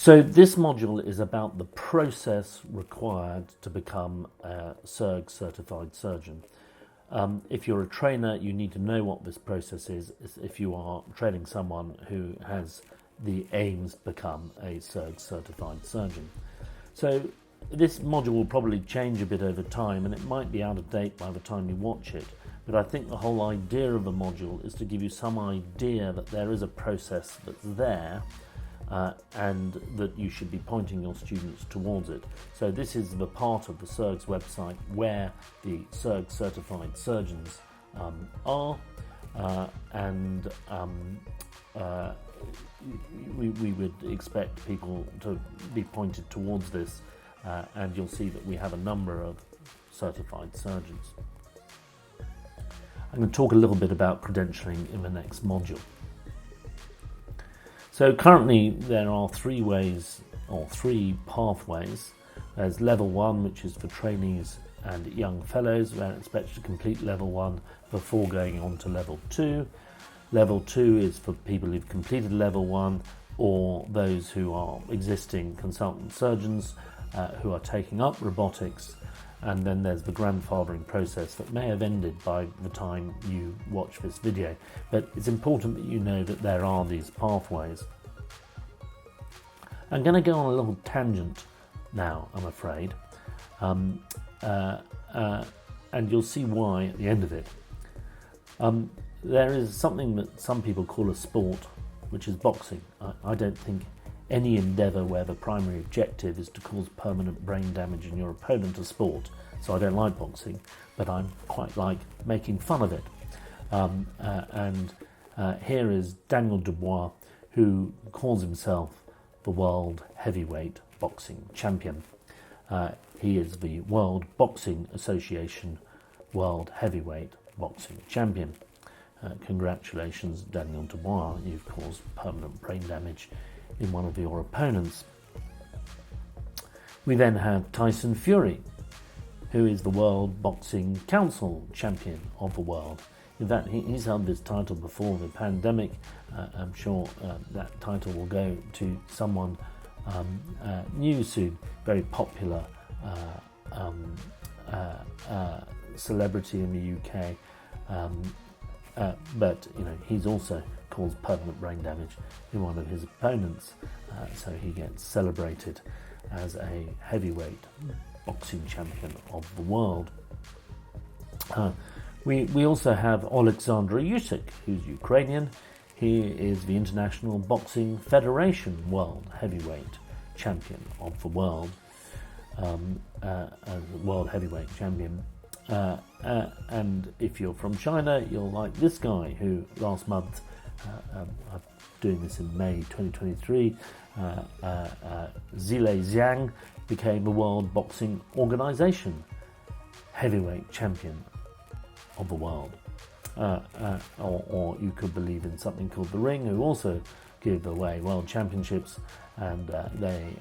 So this module is about the process required to become a SERGS certified surgeon. If you're a trainer, you need to know what this process is if you are training someone who has the aims to become a SERGS certified surgeon. So this module will probably change a bit over time, and it might be out of date by the time you watch it, but I think the whole idea of the module is to give you some idea that there is a process that's there, and that you should be pointing your students towards it. So this is the part of the SERGS website where the SERGS certified surgeons are, and we would expect people to be pointed towards this, and you'll see that we have a number of certified surgeons. I'm going to talk a little bit about credentialing in the next module. So currently there are three pathways. There's level 1, which is for trainees and young fellows. They're expected to complete level 1 before going on to level 2. Level 2 is for people who've completed level 1 or those who are existing consultant surgeons who are taking up robotics. And then there's the grandfathering process that may have ended by the time you watch this video. But it's important that you know that there are these pathways. I'm going to go on a little tangent now, I'm afraid. And you'll see why at the end of it. There is something that some people call a sport, which is boxing. I don't think any endeavour where the primary objective is to cause permanent brain damage in your opponent a sport. So I don't like boxing, but I quite like making fun of it. Here is Daniel Dubois, who calls himself the World Heavyweight Boxing Champion. He is the World Boxing Association World Heavyweight Boxing Champion. Congratulations, Daniel Dubois, you've caused permanent brain damage in one of your opponents. We then have Tyson Fury, who is the World Boxing Council Champion of the world. In fact, he's held this title before the pandemic. I'm sure that title will go to someone new soon, very popular celebrity in the UK. But he's also caused permanent brain damage in one of his opponents, so he gets celebrated as a heavyweight boxing champion of the world. We also have Alexander Usyk, who's Ukrainian. He is the International Boxing Federation World Heavyweight Champion of the world, World Heavyweight Champion. And if you're from China, you'll like this guy who last month, I'm doing this in May 2023, Zhilei Zhang became the World Boxing Organization Heavyweight Champion of the world. Or you could believe in something called The Ring, who also give away world championships, and they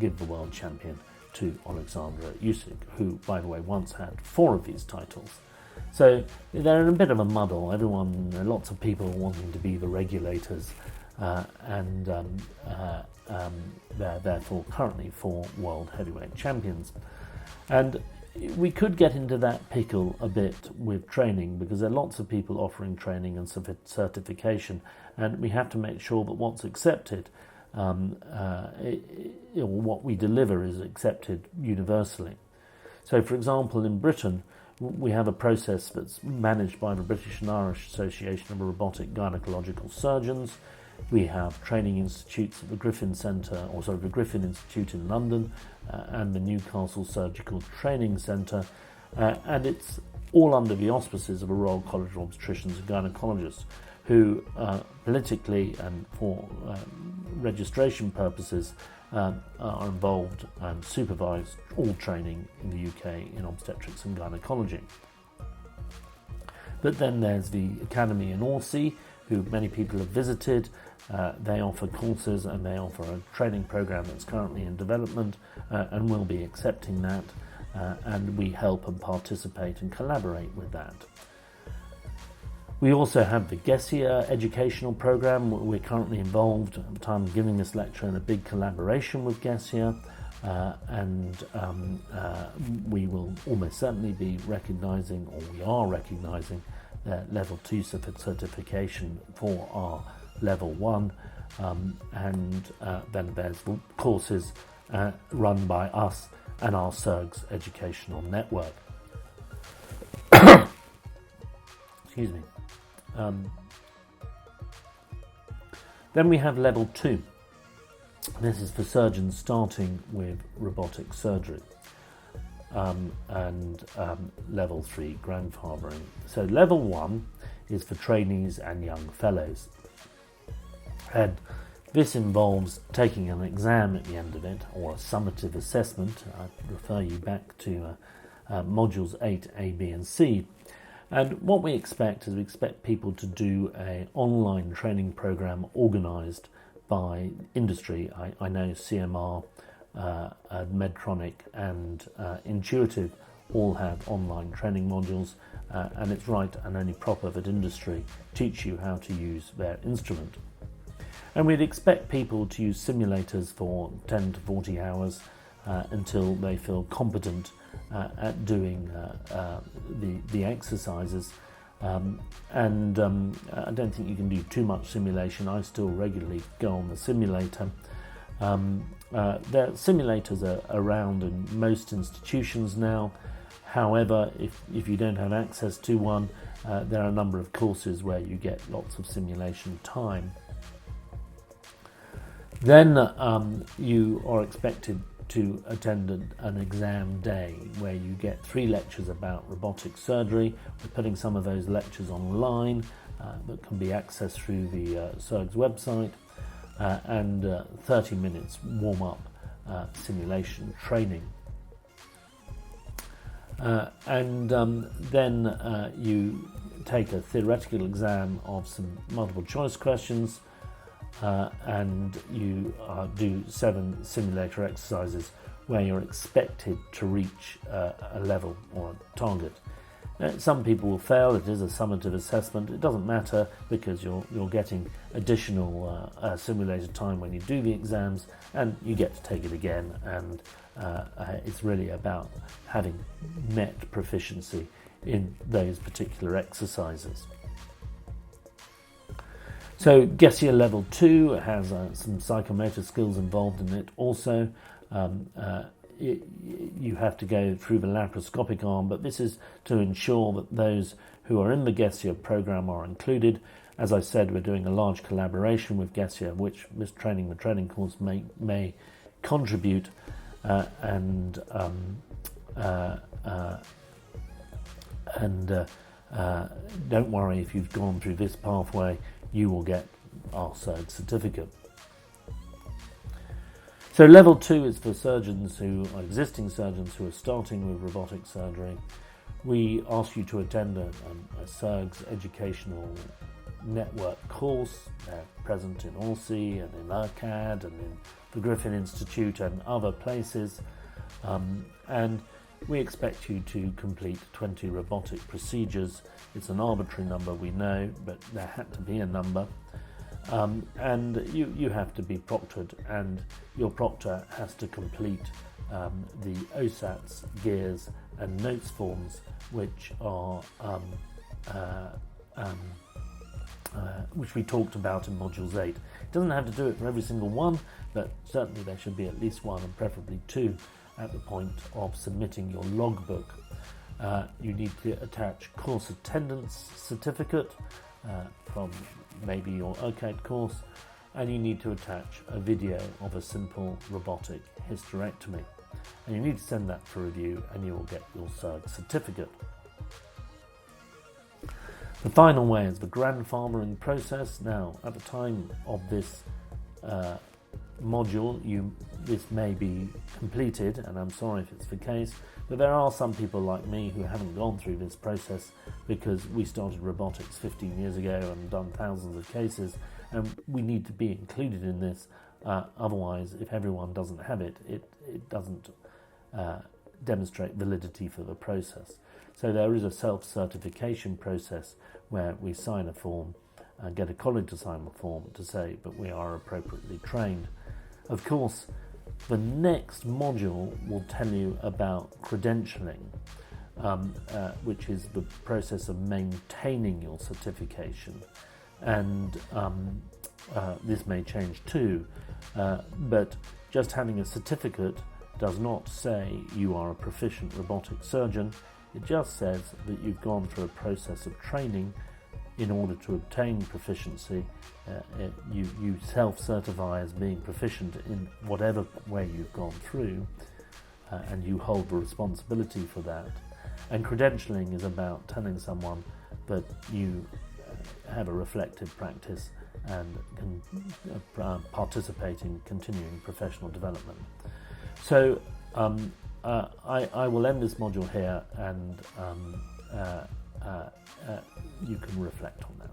give the world champion to Alexander Usyk, who, by the way, once had 4 of these titles. So they're in a bit of a muddle. Lots of people wanting to be the regulators, and they're therefore currently 4 world heavyweight champions. And we could get into that pickle a bit with training, because there are lots of people offering training and certification, and we have to make sure that what's accepted, what we deliver, is accepted universally. So, for example, in Britain, we have a process that's managed by the British and Irish Association of Robotic Gynecological Surgeons. We have training institutes at the Griffin Institute in London and the Newcastle Surgical Training Centre, and it's all under the auspices of the Royal College of Obstetricians and Gynecologists, who politically and for registration purposes are involved and supervise all training in the UK in obstetrics and gynecology. But then there's the Academy in Orsi, who many people have visited. They offer courses and they offer a training program that's currently in development, and we'll be accepting that, and we help and participate and collaborate with that. We also have the GESIA educational program. We're currently involved at the time of giving this lecture in a big collaboration with GESIA, and we will almost certainly be recognising, or we are recognising, level 2 certification for our level 1, and then there's courses run by us and our SERGS educational network. Excuse me. Then we have level 2. This is for surgeons starting with robotic surgery, and level 3 grandfathering. So level 1 is for trainees and young fellows, and this involves taking an exam at the end of it, or a summative assessment. I refer you back to modules 8, A, B and C. And what we expect is people to do an online training program organised by industry. I know CMR, Medtronic and Intuitive all have online training modules, and it's right and only proper that industry teach you how to use their instrument. And we'd expect people to use simulators for 10 to 40 hours until they feel competent at doing the exercises. I don't think you can do too much simulation. I still regularly go on the simulator. Simulators are around in most institutions now. However, if you don't have access to one, there are a number of courses where you get lots of simulation time. Then you are expected to attend an exam day where you get 3 lectures about robotic surgery. We're putting some of those lectures online that can be accessed through the SERGS website, and 30 minutes warm-up simulation training. Then you take a theoretical exam of some multiple choice questions, and you do 7 simulator exercises where you're expected to reach a level or a target. Some people will fail. It is a summative assessment. It doesn't matter because you're getting additional simulated time when you do the exams, and you get to take it again, and it's really about having met proficiency in those particular exercises. So GESIA level 2 has some psychomotor skills involved in it also. You have to go through the laparoscopic arm, but this is to ensure that those who are in the GESIA program are included. As I said, we're doing a large collaboration with GESIA, which this training course may contribute, and don't worry if you've gone through this pathway, you will get our SERGS certificate. So level 2 is for surgeons who are existing surgeons who are starting with robotic surgery. We ask you to attend a SERGS educational network course. They're present in Allsea and in ERCAD and in the Griffin Institute and other places. And we expect you to complete 20 robotic procedures. It's an arbitrary number, we know, but there had to be a number. And you have to be proctored, and your proctor has to complete the OSATs, gears and notes forms, which are which we talked about in modules 8. It doesn't have to do it for every single one, but certainly there should be at least 1 and preferably 2 at the point of submitting your logbook. You need to attach course attendance certificate from maybe your ERCAD course, and you need to attach a video of a simple robotic hysterectomy. And you need to send that for review, and you will get your SERGS certificate. The final way is the grandfathering process. Now, at the time of this module, this may be completed, and I'm sorry if it's the case, but there are some people like me who haven't gone through this process because we started robotics 15 years ago and done thousands of cases, and we need to be included in this. Otherwise, if everyone doesn't have it, it doesn't demonstrate validity for the process. So there is a self-certification process where we sign a form and get a colleague to sign a form to say that we are appropriately trained. Of course, the next module will tell you about credentialing, which is the process of maintaining your certification. And this may change too, but just having a certificate does not say you are a proficient robotic surgeon. It just says that you've gone through a process of training in order to obtain proficiency. You self-certify as being proficient in whatever way you've gone through, and you hold the responsibility for that. And credentialing is about telling someone that you have a reflective practice and can participate in continuing professional development. So I will end this module here, and you can reflect on that.